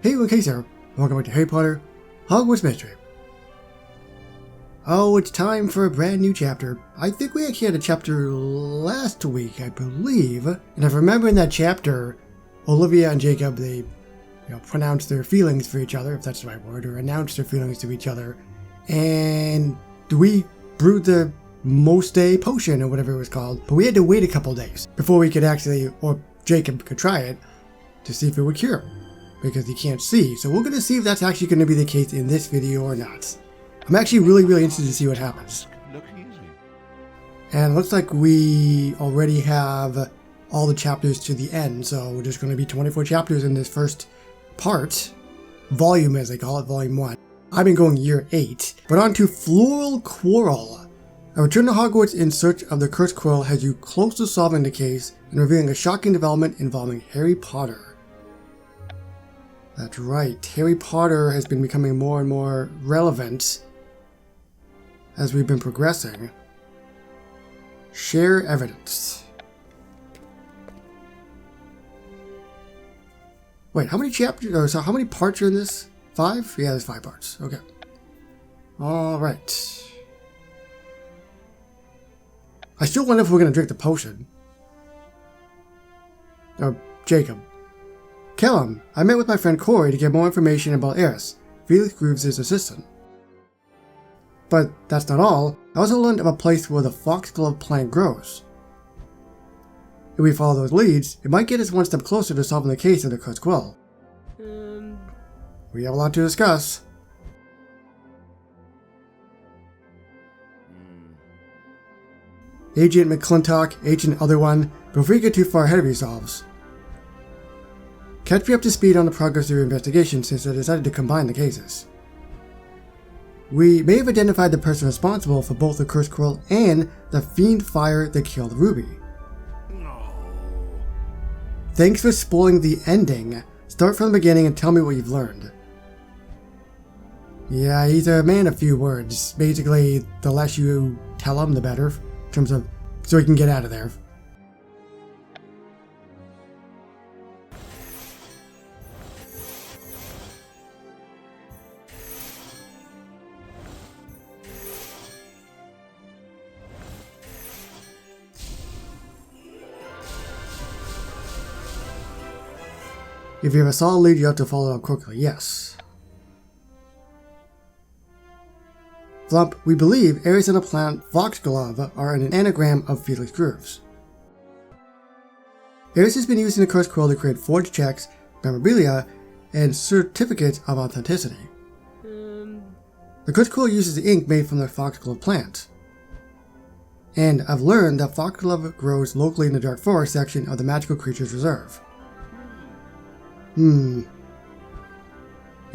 Hey, okay, sir. Welcome back to Harry Potter Hogwarts Mystery. Oh, it's time for a brand new chapter. I think we actually had a chapter last week, I believe. And if I remember in that chapter, Olivia and Jacob, they pronounced their feelings for each other, if that's the right word, or announced their feelings to each other. And we brewed the most day potion or whatever it was called. But we had to wait a couple days before we could actually, or Jacob could try it to see if it would cure. Because he can't see. So we're going to see if that's actually going to be the case in this video or not. I'm actually really interested to see what happens. And it looks like we already have all the chapters to the end. So we're just going to be 24 chapters in this first part. Volume as they call it, volume 1. I've been going year 8. But on to FLORAL QUARREL. A return to Hogwarts in search of the Cursed Quill has you close to solving the case and revealing a shocking development involving Harry Potter. That's right, Harry Potter has been becoming more and more relevant as we've been progressing. Share evidence. Wait, how many chapters, or so how many parts are in this? 5? Yeah, there's 5 parts. Okay. Alright. I still wonder if we're going to drink the potion. Oh, Jacob. Callum, I met with my friend Corey to get more information about Eris, Felix Grooves' assistant. But that's not all. I also learned of a place where the foxglove plant grows. If we follow those leads, it might get us one step closer to solving the case of the Cursed Quill. We have a lot to discuss. Agent McClintock, Agent Other One, before you get too far ahead of yourselves. Catch me up to speed on the progress of your investigation since I decided to combine the cases. We may have identified the person responsible for both the Cursed Quill and the fiend fire that killed Ruby. No. Thanks for spoiling the ending. Start from the beginning and tell me what you've learned. Yeah, he's a man of few words. Basically, the less you tell him, the better, in terms of so he can get out of there. If you have a solid lead, you have to follow it up quickly. Yes. Flump, we believe Eris and the plant foxglove are an anagram of Felix Grooves. Eris has been using the Cursed Quill to create forged checks, memorabilia, and certificates of authenticity. The Cursed Quill uses the ink made from the foxglove plant. And I've learned that foxglove grows locally in the Dark Forest section of the Magical Creatures Reserve. Your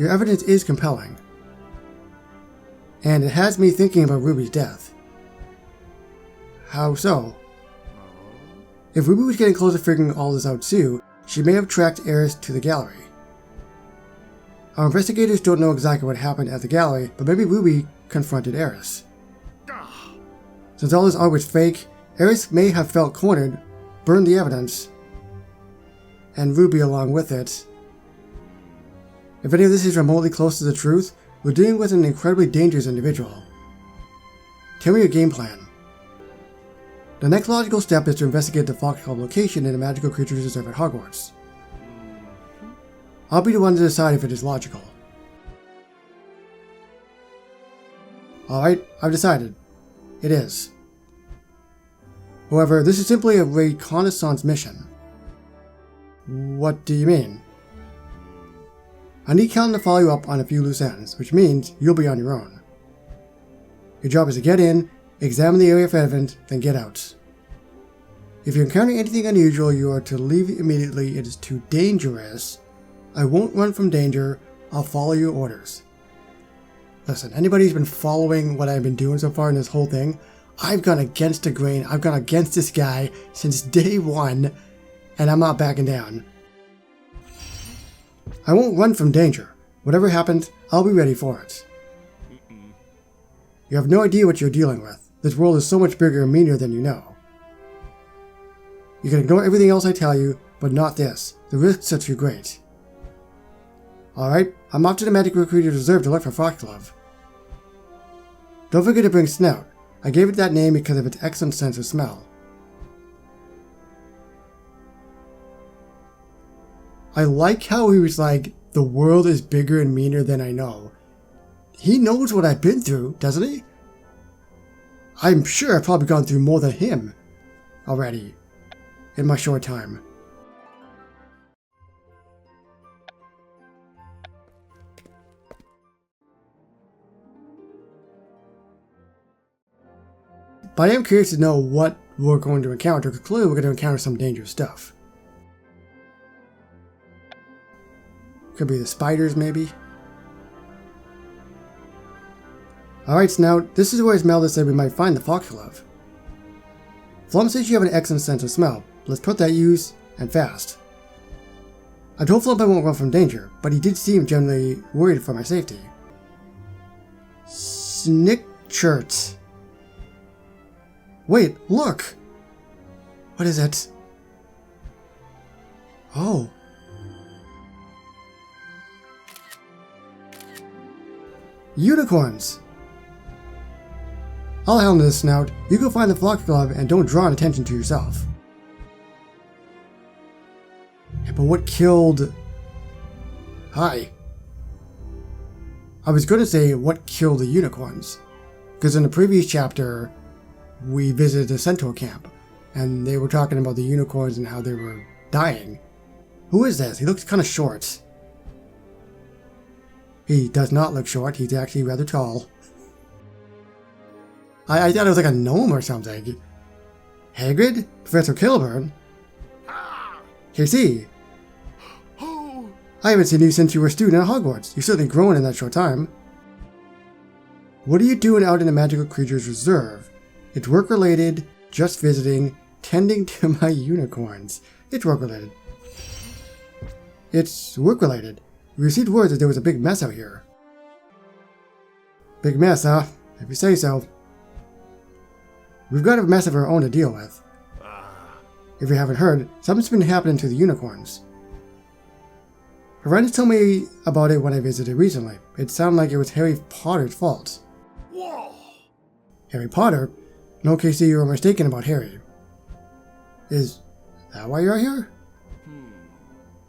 evidence is compelling. And it has me thinking about Ruby's death. How so? If Ruby was getting close to figuring all this out too, she may have tracked Eris to the gallery. Our investigators don't know exactly what happened at the gallery, but maybe Ruby confronted Eris. Since all this art was fake, Eris may have felt cornered, burned the evidence, and Ruby along with it. If any of this is remotely close to the truth, we're dealing with an incredibly dangerous individual. Tell me your game plan. The next logical step is to investigate the foxglove location in the Magical Creatures Reserve at Hogwarts. I'll be the one to decide if it is logical. Alright, I've decided. It is. However, this is simply a reconnaissance mission. What do you mean? I need Callum to follow you up on a few loose ends, which means you'll be on your own. Your job is to get in, examine the area for evidence, then get out. If you encounter anything unusual, you are to leave immediately. It is too dangerous. I won't run from danger. I'll follow your orders. Listen, anybody who's been following what I've been doing so far in this whole thing, I've gone against the grain. I've gone against this guy since day 1, and I'm not backing down. I won't run from danger. Whatever happens, I'll be ready for it. You have no idea what you're dealing with. This world is so much bigger and meaner than you know. You can ignore everything else I tell you, but not this. The risks are too great. Alright, I'm off to the Magical Creatures Reserve to look for foxglove. Don't forget to bring Snout. I gave it that name because of its excellent sense of smell. I like how he was like, the world is bigger and meaner than I know. He knows what I've been through, doesn't he? I'm sure I've probably gone through more than him already in my short time. But I am curious to know what we're going to encounter, because clearly we're going to encounter some dangerous stuff. Could be the spiders, maybe. Alright, Snout, this is where Esmeralda said we might find the foxglove. Flum says you have an excellent sense of smell. Let's put that use, and fast. I told Flump I won't run from danger, but he did seem generally worried for my safety. Snickchurts. Wait, look! What is it? Oh. Unicorns! I'll handle this, Snout. You go find the foxglove and don't draw attention to yourself. Yeah, but what killed... Hi. I was going to say what killed the unicorns, because in the previous chapter we visited a centaur camp and they were talking about the unicorns and how they were dying. Who is this? He looks kind of short. He does not look short, he's actually rather tall. I thought it was like a gnome or something. Hagrid? Professor Kilburn? KC? I haven't seen you since you were a student at Hogwarts. You've certainly grown in that short time. What are you doing out in the Magical Creatures Reserve? It's work-related, just visiting, tending to my unicorns. It's work-related. It's work-related. We received word that there was a big mess out here. Big mess, huh? If you say so. We've got a mess of our own to deal with. If you haven't heard, something's been happening to the unicorns. Horrendous told me about it when I visited recently. It sounded like it was Harry Potter's fault. Whoa. Harry Potter? No, KC, you were mistaken about Harry. Is that why you're here?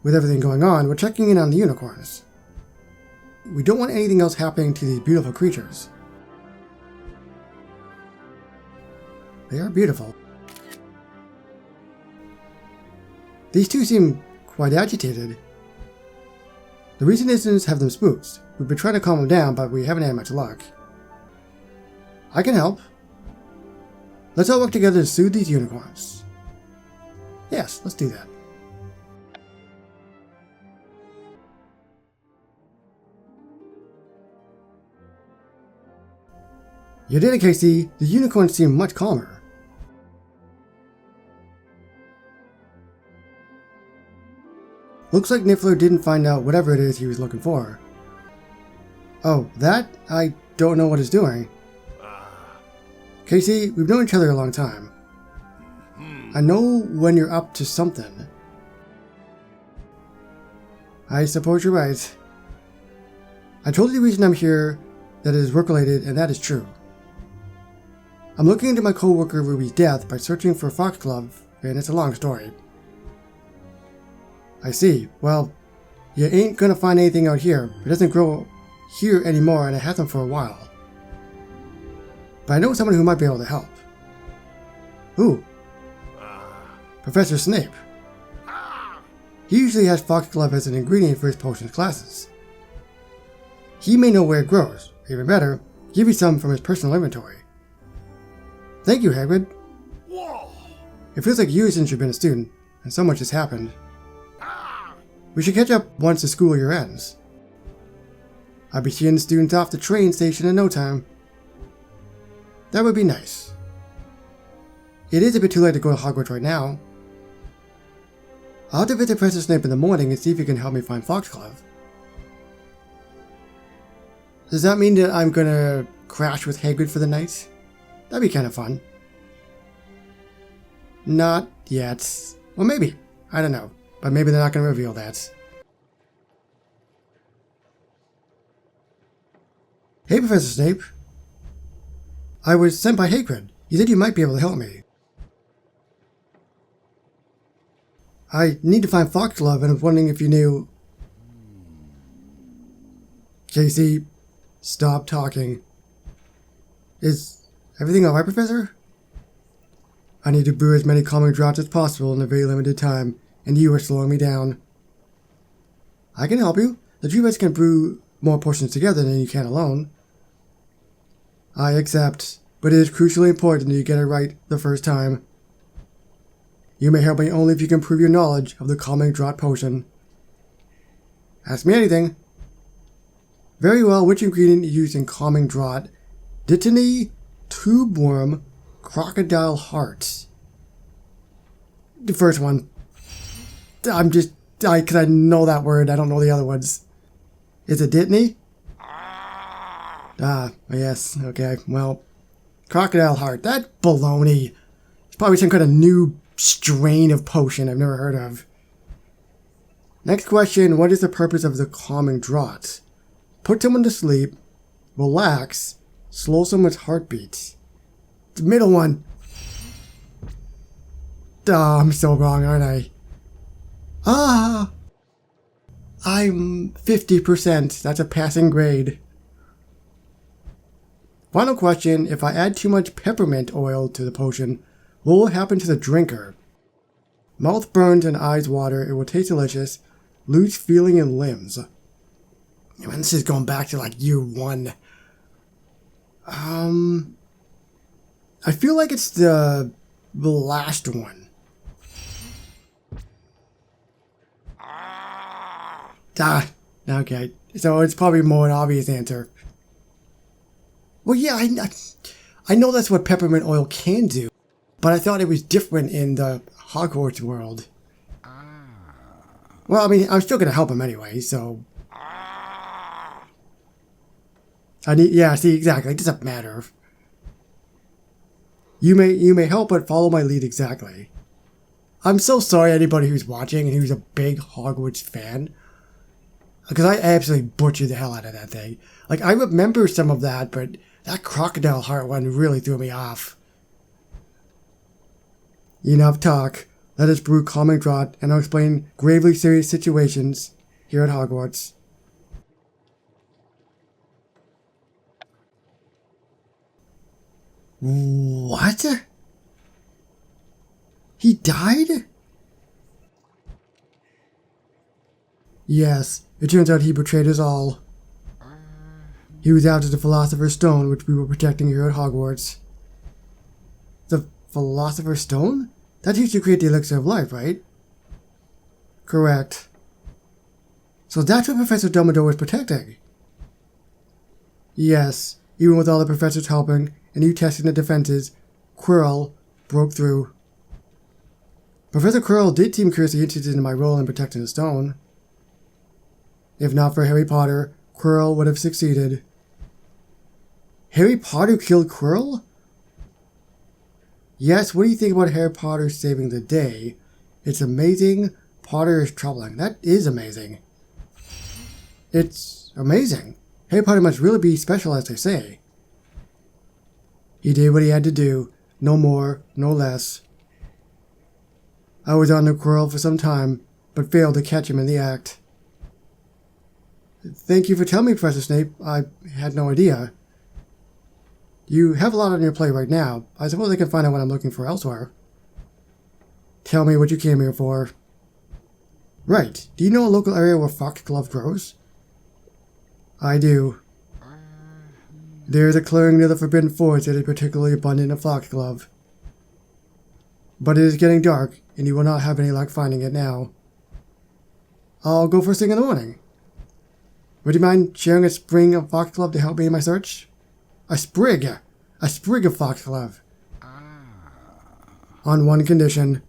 With everything going on, we're checking in on the unicorns. We don't want anything else happening to these beautiful creatures. They are beautiful. These two seem quite agitated. The recent incidents have them spooked. We've been trying to calm them down, but we haven't had much luck. I can help. Let's all work together to soothe these unicorns. Yes, let's do that. You did it, KC. The unicorns seem much calmer. Looks like Niffler didn't find out whatever it is he was looking for. Oh, that? I don't know what it's doing. Casey, we've known each other a long time. I know when you're up to something. I suppose you're right. I told you the reason I'm here that it is work-related, and that is true. I'm looking into my co-worker Ruby's death by searching for foxglove, and it's a long story. I see. Well, you ain't gonna find anything out here. It doesn't grow here anymore, and it hasn't for a while. But I know someone who might be able to help. Who? Professor Snape. He usually has foxglove as an ingredient for his potions classes. He may know where it grows. Even better, give you some from his personal inventory. Thank you, Hagrid. It feels like years since you've been a student, and so much has happened. We should catch up once the school year ends. I'll be seeing the students off the train station in no time. That would be nice. It is a bit too late to go to Hogwarts right now. I'll have to visit Professor Snape in the morning and see if he can help me find foxglove. Does that mean that I'm gonna crash with Hagrid for the night? That'd be kind of fun. Not yet. Well, maybe. I don't know. But maybe they're not going to reveal that. Hey, Professor Snape. I was sent by Hagrid. He said you might be able to help me. I need to find Foxglove, and I was wondering if you knew... Casey, stop talking. Is everything alright, Professor? I need to brew as many calming draughts as possible in a very limited time, and you are slowing me down. I can help you. The two of us can brew more potions together than you can alone. I accept, but it is crucially important that you get it right the first time. You may help me only if you can prove your knowledge of the calming draught potion. Ask me anything. Very well, which ingredient is used in calming draught? Dittany, tube worm, crocodile heart. The first one. Because I know that word, I don't know the other ones. Is it Dittany? Ah, yes, okay, well. Crocodile heart, that's baloney. It's probably some kind of new strain of potion I've never heard of. Next question, what is the purpose of the calming draught? Put someone to sleep, relax, slow someone's heartbeat. The middle one. Oh, I'm so wrong, aren't I? Ah! I'm 50%. That's a passing grade. Final question, if I add too much peppermint oil to the potion, what will happen to the drinker? Mouth burns and eyes water, it will taste delicious, lose feeling in limbs. Man, this is going back to like year 1. I feel like it's the last one. Ah, okay. So it's probably more an obvious answer. Well, yeah, I know that's what peppermint oil can do, but I thought it was different in the Hogwarts world. Well, I mean, I'm still gonna help him anyway, so... yeah, see, exactly, it doesn't matter. You may help, but follow my lead exactly. I'm so sorry anybody who's watching and who's a big Hogwarts fan, because I absolutely butchered the hell out of that thing. Like, I remember some of that, but that crocodile heart one really threw me off. Enough talk. Let us brew calming draught, and I'll explain gravely serious situations here at Hogwarts. What? He died? Yes, it turns out he betrayed us all. He was after the Philosopher's Stone, which we were protecting here at Hogwarts. The Philosopher's Stone? That used to create the elixir of life, right? Correct. So that's what Professor Dumbledore was protecting? Yes, even with all the professors helping and you testing the defenses, Quirrell broke through. Professor Quirrell did seem curiously interested in my role in protecting the stone. If not for Harry Potter, Quirrell would have succeeded. Harry Potter killed Quirrell? Yes, what do you think about Harry Potter saving the day? It's amazing. Potter is troubling. That is amazing. It's amazing. Harry Potter must really be special, as they say. He did what he had to do. No more, no less. I was on the Quirrell for some time, but failed to catch him in the act. Thank you for telling me, Professor Snape. I had no idea. You have a lot on your plate right now. I suppose I can find out what I'm looking for elsewhere. Tell me what you came here for. Right. Do you know a local area where foxglove grows? I do. There is a clearing near the Forbidden Forest that is particularly abundant in foxglove. But it is getting dark, and you will not have any luck finding it now. I'll go first thing in the morning. Would you mind sharing a sprig of foxglove to help me in my search? A sprig of foxglove. On one condition.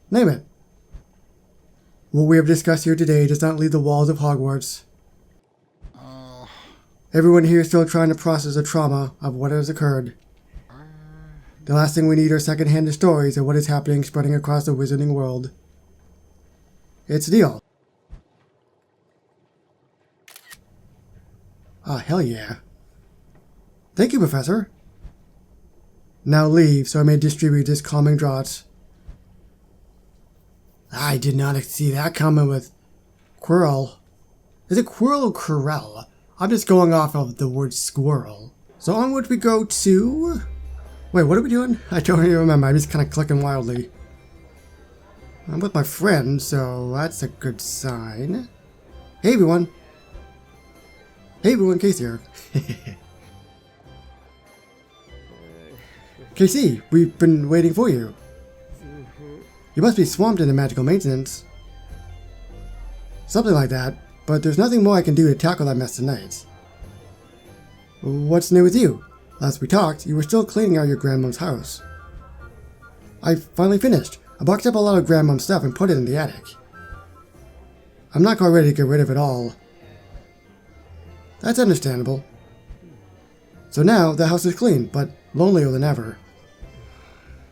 Name it. What we have discussed here today does not leave the walls of Hogwarts. Everyone here is still trying to process the trauma of what has occurred. The last thing we need are second-hand stories of what is happening spreading across the wizarding world. It's a deal. Ah, hell yeah. Thank you, Professor. Now leave, so I may distribute this calming draught. I did not see that coming with Quirrell. Is it Quirrell or Quirrell? I'm just going off of the word squirrel. So onward we go to... Wait, what are we doing? I don't even remember. I'm just kind of clicking wildly. I'm with my friend, so that's a good sign. Hey, everyone. Hey, everyone. Casey here. Casey, we've been waiting for you. You must be swamped in the magical maintenance. Something like that, but there's nothing more I can do to tackle that mess tonight. What's new with you? Last we talked, you were still cleaning out your grandmom's house. I finally finished. I boxed up a lot of grandmom's stuff and put it in the attic. I'm not quite ready to get rid of it all. That's understandable. So now, the house is clean, but lonelier than ever.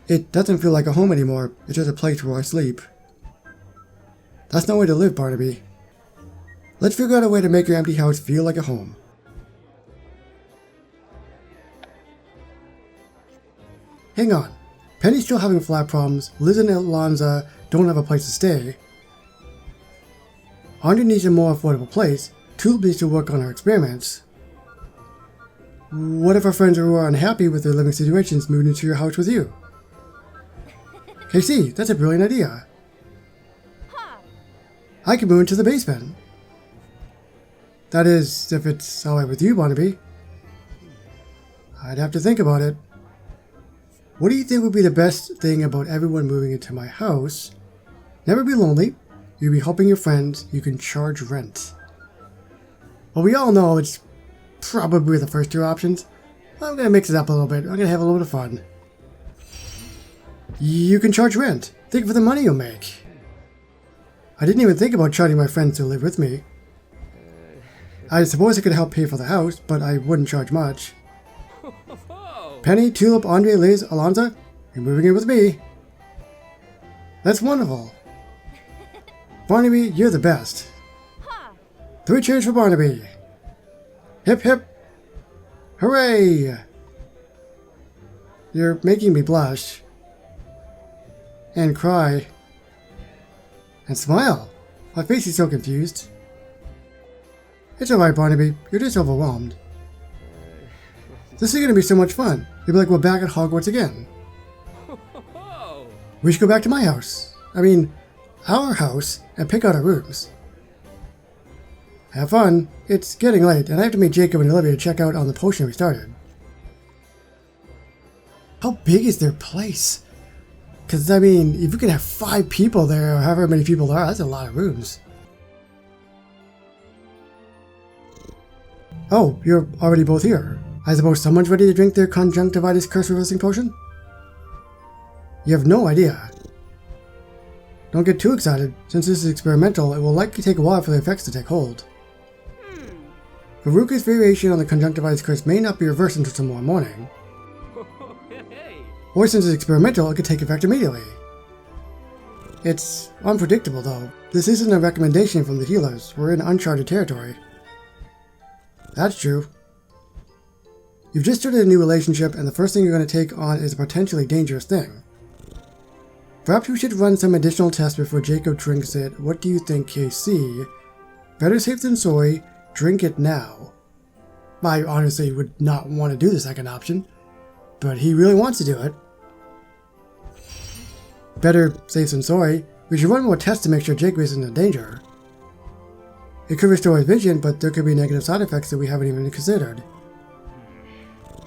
It doesn't feel like a home anymore, it's just a place where I sleep. That's no way to live, Barnaby. Let's figure out a way to make your empty house feel like a home. Hang on. Penny's still having flat problems, Liz and Alonza don't have a place to stay. Andre needs a more affordable place, Tulip needs to work on her experiments. What if our friends who are unhappy with their living situations moved into your house with you? KC, that's a brilliant idea. I could move into the basement. That is, if it's alright with you, Barnaby. I'd have to think about it. What do you think would be the best thing about everyone moving into my house? Never be lonely. You'll be helping your friends. You can charge rent. Well, we all know it's probably the first two options. I'm going to mix it up a little bit. I'm going to have a little bit of fun. You can charge rent. Think of the money you'll make. I didn't even think about charging my friends to live with me. I suppose I could help pay for the house, but I wouldn't charge much. Penny, Tulip, Andre, Liz, Alonza, you're moving in with me. That's wonderful. Barnaby, you're the best. 3 cheers for Barnaby. Hip hip. Hooray! You're making me blush. And cry. And smile. My face is so confused. It's alright, Barnaby. You're just overwhelmed. This is going to be so much fun. You'll be like, we're back at Hogwarts again. We should go back to my house. I mean, our house, and pick out our rooms. Have fun. It's getting late, and I have to meet Jacob and Olivia to check out on the potion we started. How big is their place? Because, I mean, if you can have 5 people there, or however many people there are, that's a lot of rooms. Oh, you're already both here. I suppose someone's ready to drink their conjunctivitis curse reversing potion? You have no idea. Don't get too excited. Since this is experimental, it will likely take a while for the effects to take hold. Veruca's variation on the conjunctivitis curse may not be reversed until tomorrow morning. Or since it's experimental, it could take effect immediately. It's unpredictable though. This isn't a recommendation from the healers. We're in uncharted territory. That's true. You've just started a new relationship, and the first thing you're going to take on is a potentially dangerous thing. Perhaps we should run some additional tests before Jacob drinks it. What do you think, KC? Better safe than sorry. Drink it now. I honestly would not want to do the second option, but he really wants to do it. Better safe than sorry. We should run more tests to make sure Jacob isn't in danger. It could restore his vision, but there could be negative side effects that we haven't even considered.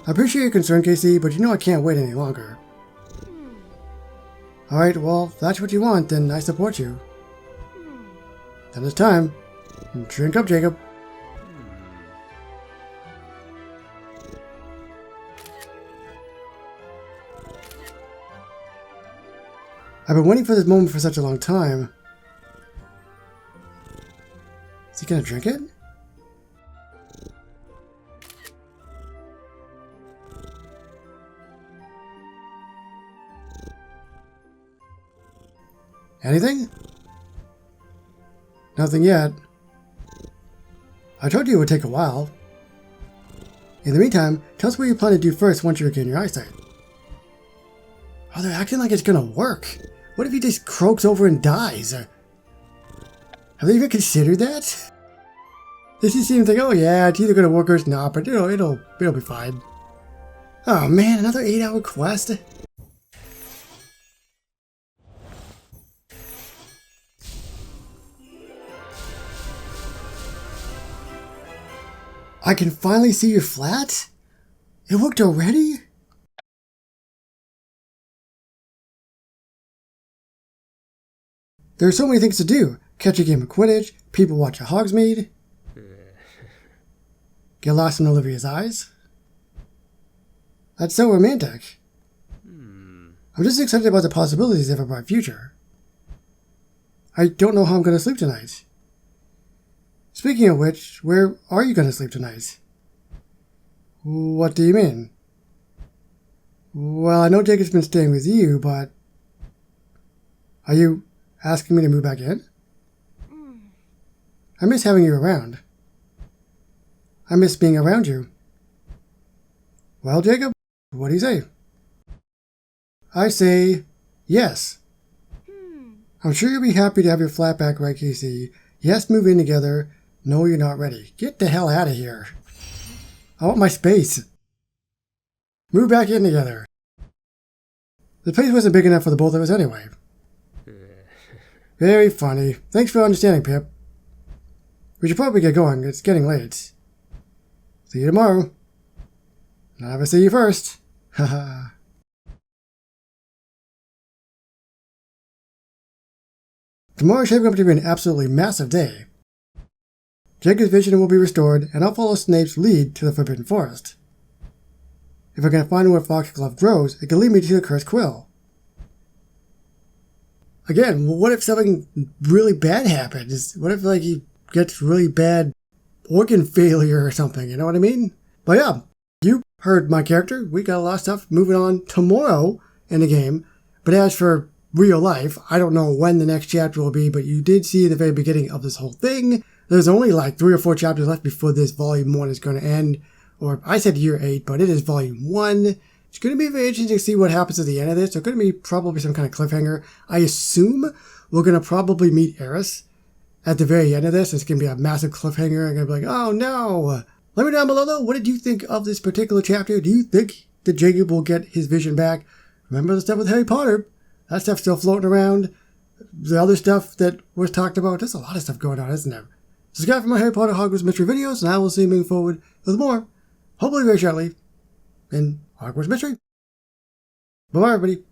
I appreciate your concern, KC, but you know I can't wait any longer. Alright, well, if that's what you want, then I support you. Then it's time. Drink up, Jacob. I've been waiting for this moment for such a long time. Is he gonna drink it? Anything? Nothing yet. I told you it would take a while. In the meantime, tell us what you plan to do first once you regain your eyesight. Oh, they're acting like it's gonna work. What if he just croaks over and dies? Have they even considered that? This just seems like, oh yeah, it's either gonna work or it's not, but it'll be fine. Oh man, another 8-hour quest? I can finally see your flat? It worked already? There are so many things to do. Catch a game of Quidditch, people watch a Hogsmeade, get lost in Olivia's eyes. That's so romantic. I'm just excited about the possibilities of a bright future. I don't know how I'm going to sleep tonight. Speaking of which, where are you going to sleep tonight? What do you mean? Well, I know Jacob's been staying with you, but... Are you asking me to move back in? I miss having you around. I miss being around you. Well, Jacob, what do you say? I say yes. I'm sure you'll be happy to have your flat back, right, Casey? Yes, move in together. No, you're not ready. Get the hell out of here. I want my space. Move back in together. The place wasn't big enough for the both of us anyway. Very funny. Thanks for understanding, Pip. We should probably get going. It's getting late. See you tomorrow. Never see you first. Haha. Tomorrow is shaping up to be an absolutely massive day. Jacob's vision will be restored, and I'll follow Snape's lead to the Forbidden Forest. If I can find where foxglove grows, it can lead me to the Cursed Quill. Again, what if something really bad happens? What if, like, he gets really bad organ failure or something, you know what I mean? But yeah, you heard my character. We got a lot of stuff moving on tomorrow in the game. But as for real life, I don't know when the next chapter will be, but you did see the very beginning of this whole thing. There's only like 3 or 4 chapters left before this volume 1 is going to end. Or I said year 8, but it is volume 1. It's going to be very interesting to see what happens at the end of this. There's going to be probably some kind of cliffhanger. I assume we're going to probably meet Eris at the very end of this. It's going to be a massive cliffhanger. I'm going to be like, oh no. Let me know down below though, what did you think of this particular chapter? Do you think that Jacob will get his vision back? Remember the stuff with Harry Potter? That stuff's still floating around. The other stuff that was talked about. There's a lot of stuff going on, isn't there? Subscribe for more Harry Potter Hogwarts Mystery videos, and I will see you moving forward with more, hopefully very shortly, in Hogwarts Mystery. Bye-bye, everybody.